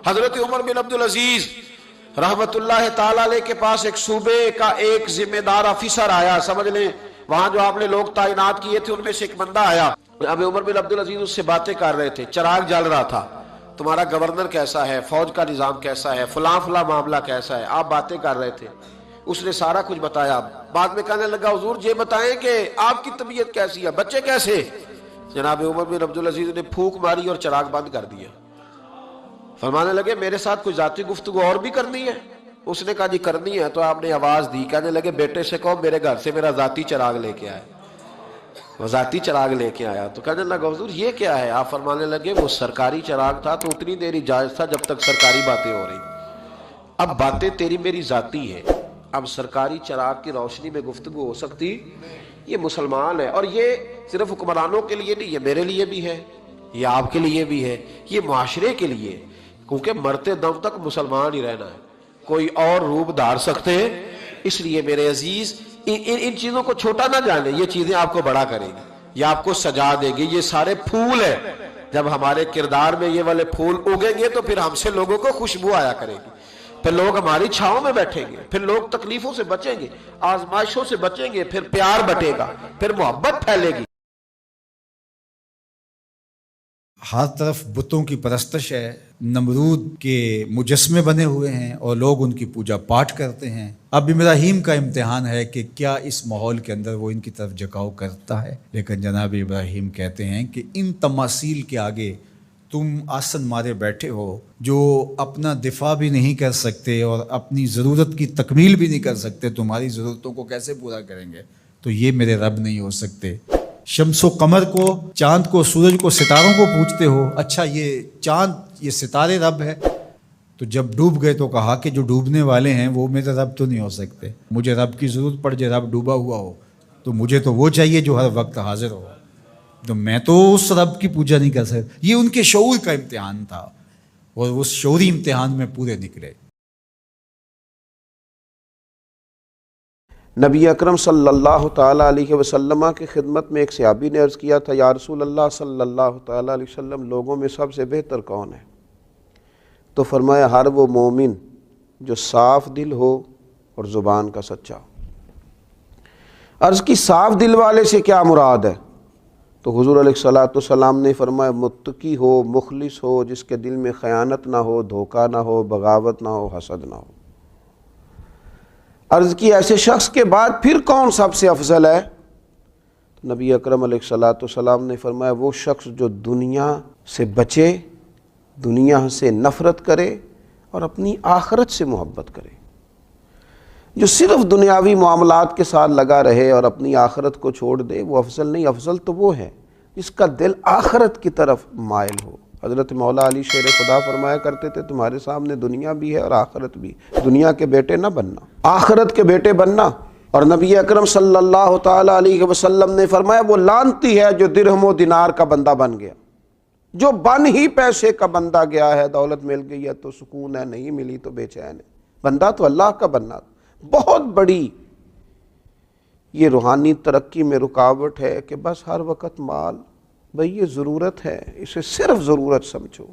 حضرت عمر بن عبد العزیز رحمت اللہ تعالی علیہ کے پاس ایک صوبے کا ایک ذمہ دار افسر آیا، سمجھ لیں وہاں جو آپ نے لوگ تعینات کیے تھے ان میں سے ایک بندہ آیا۔ اب عمر بن عبد العزیز اس سے باتیں کر رہے تھے، چراغ جل رہا تھا، تمہارا گورنر کیسا ہے، فوج کا نظام کیسا ہے، فلاں فلاں معاملہ کیسا ہے، آپ باتیں کر رہے تھے۔ اس نے سارا کچھ بتایا، بعد میں کہنے لگا حضور یہ بتائیں کہ آپ کی طبیعت کیسی ہے، بچے کیسے؟ جناب عمر بن عبد العزیز نے پھونک ماری اور چراغ بند کر دیا۔ فرمانے لگے میرے ساتھ کوئی ذاتی گفتگو اور بھی کرنی ہے؟ اس نے کہا جی کرنی ہے۔ تو آپ نے آواز دی، کہنے لگے بیٹے سے کہو میرے گھر سے میرا ذاتی چراغ لے کے آئے۔ وہ ذاتی چراغ لے کے آیا تو کہنے لگا حضور یہ کیا ہے؟ آپ فرمانے لگے وہ سرکاری چراغ تھا تو اتنی دیر جائز تھا جب تک سرکاری باتیں ہو رہی، اب باتیں تیری میری ذاتی ہے، اب سرکاری چراغ کی روشنی میں گفتگو ہو سکتی؟ یہ مسلمان ہے، اور یہ صرف حکمرانوں کے لیے نہیں، یہ میرے لیے بھی ہے، یہ آپ کے لیے بھی ہے، یہ معاشرے کے لیے، کیونکہ مرتے دم تک مسلمان ہی رہنا ہے، کوئی اور روپ دھار سکتے ہیں۔ اس لیے میرے عزیز ان چیزوں کو چھوٹا نہ جانے، یہ چیزیں آپ کو بڑا کریں گی، یہ آپ کو سجا دے گی، یہ سارے پھول ہیں۔ جب ہمارے کردار میں یہ والے پھول اگیں گے تو پھر ہم سے لوگوں کو خوشبو آیا کرے گی، پھر لوگ ہماری چھاؤں میں بیٹھیں گے، پھر لوگ تکلیفوں سے بچیں گے، آزمائشوں سے بچیں گے، پھر پیار بٹے گا، پھر محبت پھیلے گی۔ ہر طرف بتوں کی پرستش ہے، نمرود کے مجسمے بنے ہوئے ہیں اور لوگ ان کی پوجا پاٹ کرتے ہیں۔ اب ابراہیم کا امتحان ہے کہ کیا اس ماحول کے اندر وہ ان کی طرف جھکاؤ کرتا ہے، لیکن جناب ابراہیم کہتے ہیں کہ ان تماثیل کے آگے تم آسن مارے بیٹھے ہو، جو اپنا دفاع بھی نہیں کر سکتے اور اپنی ضرورت کی تکمیل بھی نہیں کر سکتے، تمہاری ضرورتوں کو کیسے پورا کریں گے؟ تو یہ میرے رب نہیں ہو سکتے۔ شمس و قمر کو، چاند کو، سورج کو، ستاروں کو پوجتے ہو، اچھا یہ چاند یہ ستارے رب ہے؟ تو جب ڈوب گئے تو کہا کہ جو ڈوبنے والے ہیں وہ میرے رب تو نہیں ہو سکتے، مجھے رب کی ضرورت پڑ جائے، رب ڈوبا ہوا ہو تو مجھے تو وہ چاہیے جو ہر وقت حاضر ہو، تو میں تو اس رب کی پوجا نہیں کر سکتا۔ یہ ان کے شعور کا امتحان تھا اور اس شعوری امتحان میں پورے نکلے۔ نبی اکرم صلی اللہ تعالیٰ علیہ وسلم کی خدمت میں ایک صحابی نے عرض کیا تھا یا رسول اللہ صلی اللہ تعالیٰ علیہ وسلم لوگوں میں سب سے بہتر کون ہے؟ تو فرمایا ہر وہ مومن جو صاف دل ہو اور زبان کا سچا ہو۔ عرض کی صاف دل والے سے کیا مراد ہے؟ تو حضور علیہ الصلوۃ والسلام نے فرمایا متقی ہو، مخلص ہو، جس کے دل میں خیانت نہ ہو، دھوکہ نہ ہو، بغاوت نہ ہو، حسد نہ ہو۔ عرض کی ایسے شخص کے بعد پھر کون سب سے افضل ہے؟ نبی اکرم علیہ الصلوۃ والسلام نے فرمایا وہ شخص جو دنیا سے بچے، دنیا سے نفرت کرے اور اپنی آخرت سے محبت کرے۔ جو صرف دنیاوی معاملات کے ساتھ لگا رہے اور اپنی آخرت کو چھوڑ دے وہ افضل نہیں، افضل تو وہ ہے جس کا دل آخرت کی طرف مائل ہو۔ حضرت مولا علی شیر خدا فرمایا کرتے تھے تمہارے سامنے دنیا بھی ہے اور آخرت بھی، دنیا کے بیٹے نہ بننا، آخرت کے بیٹے بننا۔ اور نبی اکرم صلی اللہ تعالیٰ علیہ وسلم نے فرمایا وہ لعنتی ہے جو درہم و دینار کا بندہ بن گیا، جو بن ہی پیسے کا بندہ گیا ہے، دولت مل گئی ہے تو سکون ہے، نہیں ملی تو بے چین ہے، بندہ تو اللہ کا بننا۔ بہت بڑی یہ روحانی ترقی میں رکاوٹ ہے کہ بس ہر وقت مال، بھئی یہ ضرورت ہے، اسے صرف ضرورت سمجھو۔